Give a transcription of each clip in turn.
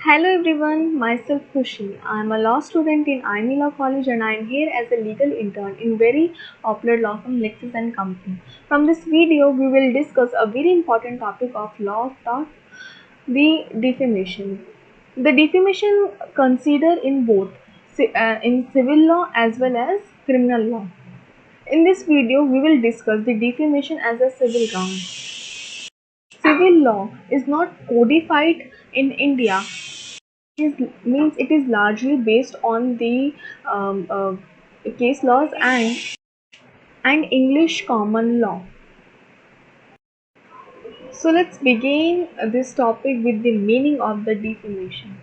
Hello everyone, myself Khushi. I am a law student in IME Law College and I am here as a legal intern in very popular law firm Lexis and Company. From this video, we will discuss a very important topic of law of tort, the defamation. The defamation considered in both in civil law as well as criminal law. In this video, we will discuss the defamation as a civil wrong. Civil law is not codified in India is means it is largely based on the case laws and English common law. So let's begin this topic with the meaning of the defamation.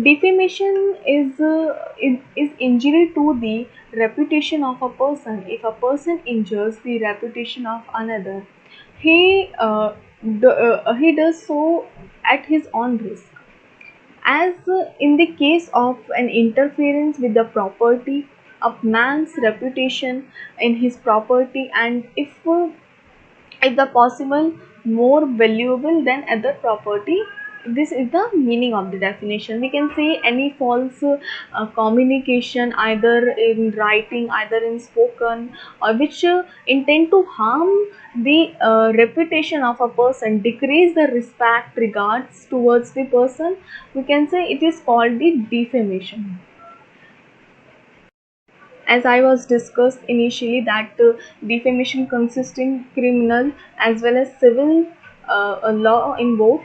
Defamation is injury to the reputation of a person. If a person injures the reputation of another, he does so at his own risk. As in the case of an interference with the property of man's reputation in his property, and if the possible more valuable than other property, this is the meaning of the definition. We can say any false communication, either in writing, either in spoken, or which intend to harm the reputation of a person, decrease the respect regards towards the person. We can say it is called the defamation. As I was discussed initially, that defamation consists in criminal as well as civil law in both.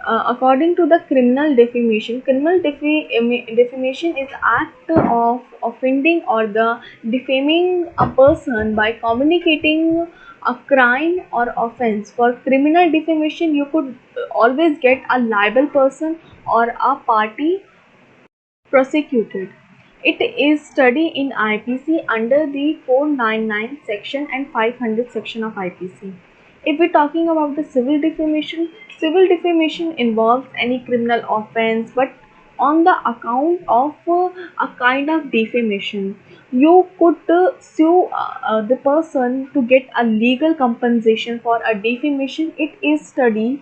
According to the criminal defamation, defamation is act of offending or the defaming a person by communicating a crime or offense. For criminal defamation, you could always get a liable person or a party prosecuted. It is studied in IPC under the 499 section and 500 section of IPC. If we're talking about the civil defamation involves any criminal offense, but on the account of a kind of defamation, you could sue the person to get a legal compensation for a defamation. It is studied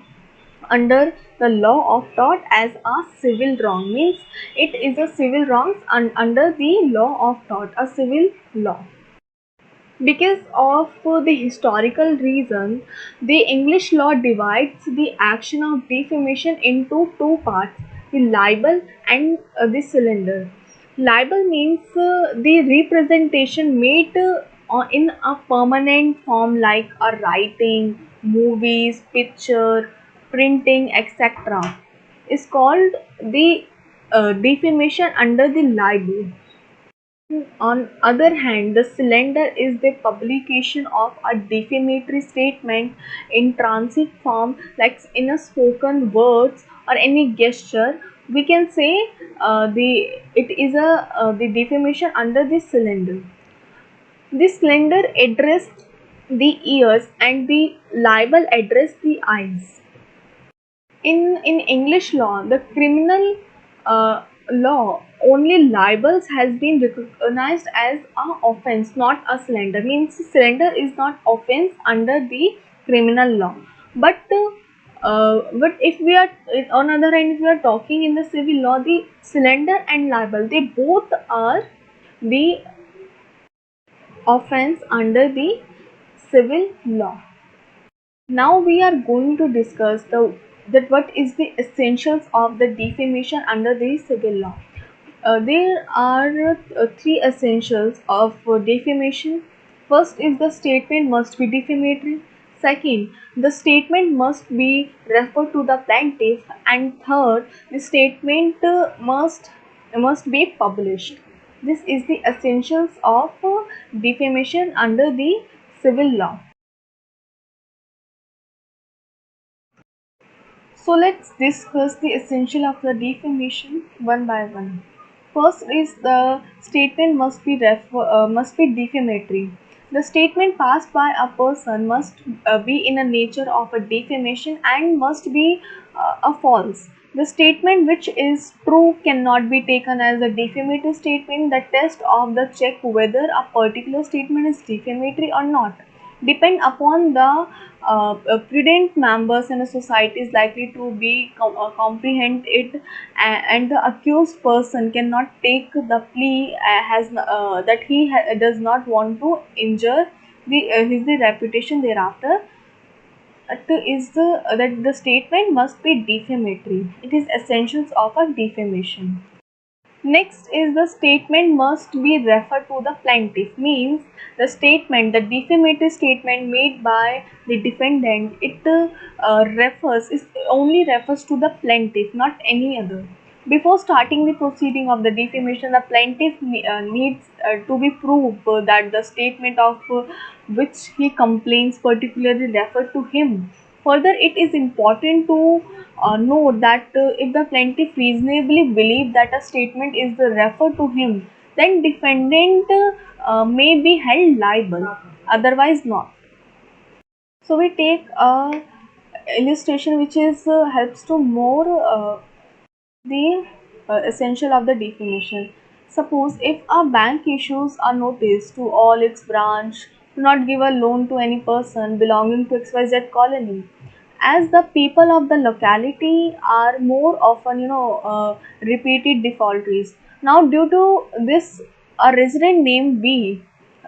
under the law of tort as a civil wrong, means it is a civil wrongs under the law of tort, a civil law. Because of the historical reason, the English law divides the action of defamation into two parts, the libel and the cylinder. Libel means the representation made in a permanent form, like a writing, movies, picture, printing, etc. is called the defamation under the libel. On other hand, the cylinder is the publication of a defamatory statement in transit form, like in a spoken words or any gesture. We can say the it is the defamation under the cylinder. The cylinder addressed the ears and the libel addressed the eyes. In English law, the criminal law, only libels has been recognized as a offense, not a slander. Means slander is not offense under the criminal law. But if we are on other hand, if we are talking in the civil law, the slander and libel, they both are the offense under the civil law. Now we are going to discuss that what is the essentials of the defamation under the civil law. There are three essentials of defamation. First is the statement must be defamatory. Second, the statement must be referred to the plaintiff, and third, the statement must be published. This is the essentials of defamation under the civil law. So let's discuss the essential of the defamation one by one. First is the statement must be defamatory. The statement passed by a person must be in a nature of a defamation and must be a false. The statement which is true cannot be taken as a defamatory statement. The test of the check whether a particular statement is defamatory or not depend upon the prudent members in a society is likely to be comprehend it, and the accused person cannot take the plea has that he does not want to injure his reputation thereafter. That the statement must be defamatory. It is essentials of a defamation. Next is the statement must be referred to the plaintiff, means the statement, the defamatory statement made by the defendant, it only refers to the plaintiff, not any other. Before starting the proceeding of the defamation, the plaintiff needs to be proved that the statement of which he complains particularly referred to him. Further, it is important to note that if the plaintiff reasonably believes that a statement is referred to him, then defendant may be held liable, otherwise not. So we take a illustration which is helps to more the essential of the defamation. Suppose if a bank issues a notice to all its branch to not give a loan to any person belonging to XYZ colony, as the people of the locality are more often repeated defaultees. Now due to this, a resident named B,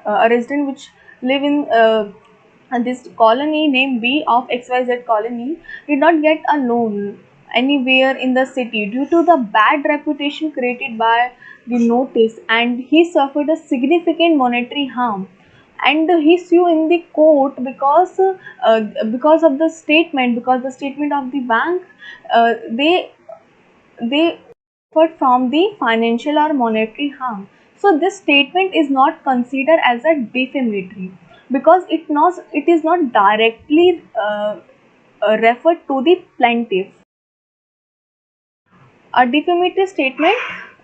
a resident which live in this colony named B of XYZ colony did not get a loan anywhere in the city due to the bad reputation created by the notice, and he suffered a significant monetary harm, and he sued in the court because of the statement, because the statement of the bank, they suffered from the financial or monetary harm. So this statement is not considered as a defamatory because it is not directly referred to the plaintiff. A defamatory statement,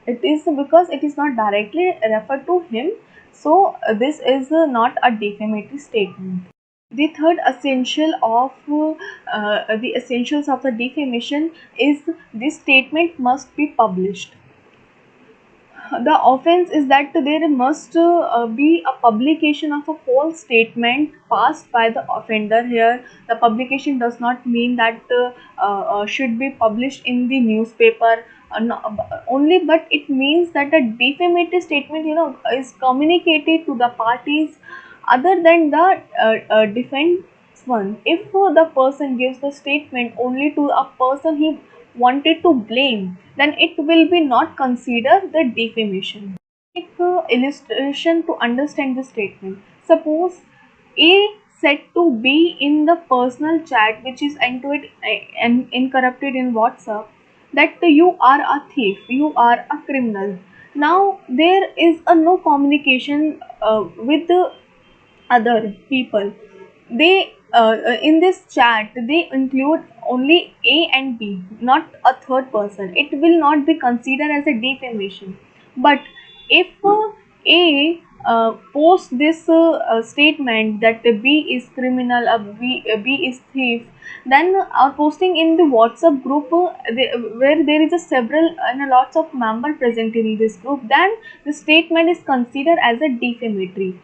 it is because it is not directly referred to him, so this is not a defamatory statement. The third essential of the essentials of the defamation is this statement must be published. The offense is that there must be a publication of a false statement passed by the offender. Here the publication does not mean that should be published in the newspaper only, but it means that a defamatory statement is communicated to the parties other than the defense one. If the person gives the statement only to a person he wanted to blame, then it will be not considered the defamation. Take illustration to understand the statement. Suppose A said to B in the personal chat, which is and encrypted in WhatsApp, that you are a thief, you are a criminal. Now there is a no communication with the other people. They in this chat they include only A and B, not a third person. It will not be considered as a defamation. But if A posts this statement that B is criminal, B is thief, then posting in the WhatsApp group where there is a several and a lots of member present in this group, then the statement is considered as a defamatory.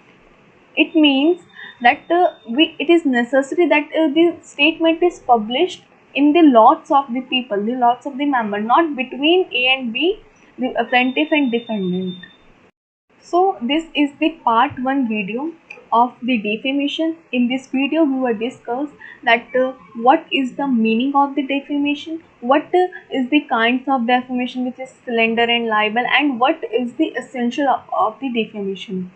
It means that it is necessary that the statement is published in the lots of the people, the lots of the member, not between A and B, the plaintiff and defendant. So this is the part 1 video of the defamation. In this video we will discuss that what is the meaning of the defamation, what is the kinds of defamation which is slander and libel, and what is the essential of the defamation.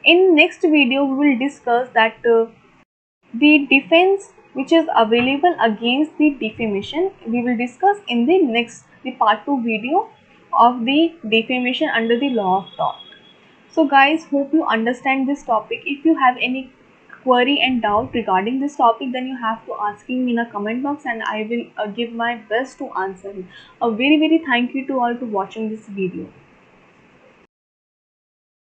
In next video we will discuss that the defense which is available against the defamation we will discuss in the part 2 video of the defamation under the law of tort. So guys, hope you understand this topic. If you have any query and doubt regarding this topic, then you have to asking me in a comment box and I will give my best to answer it. A very thank you to all to watching this video.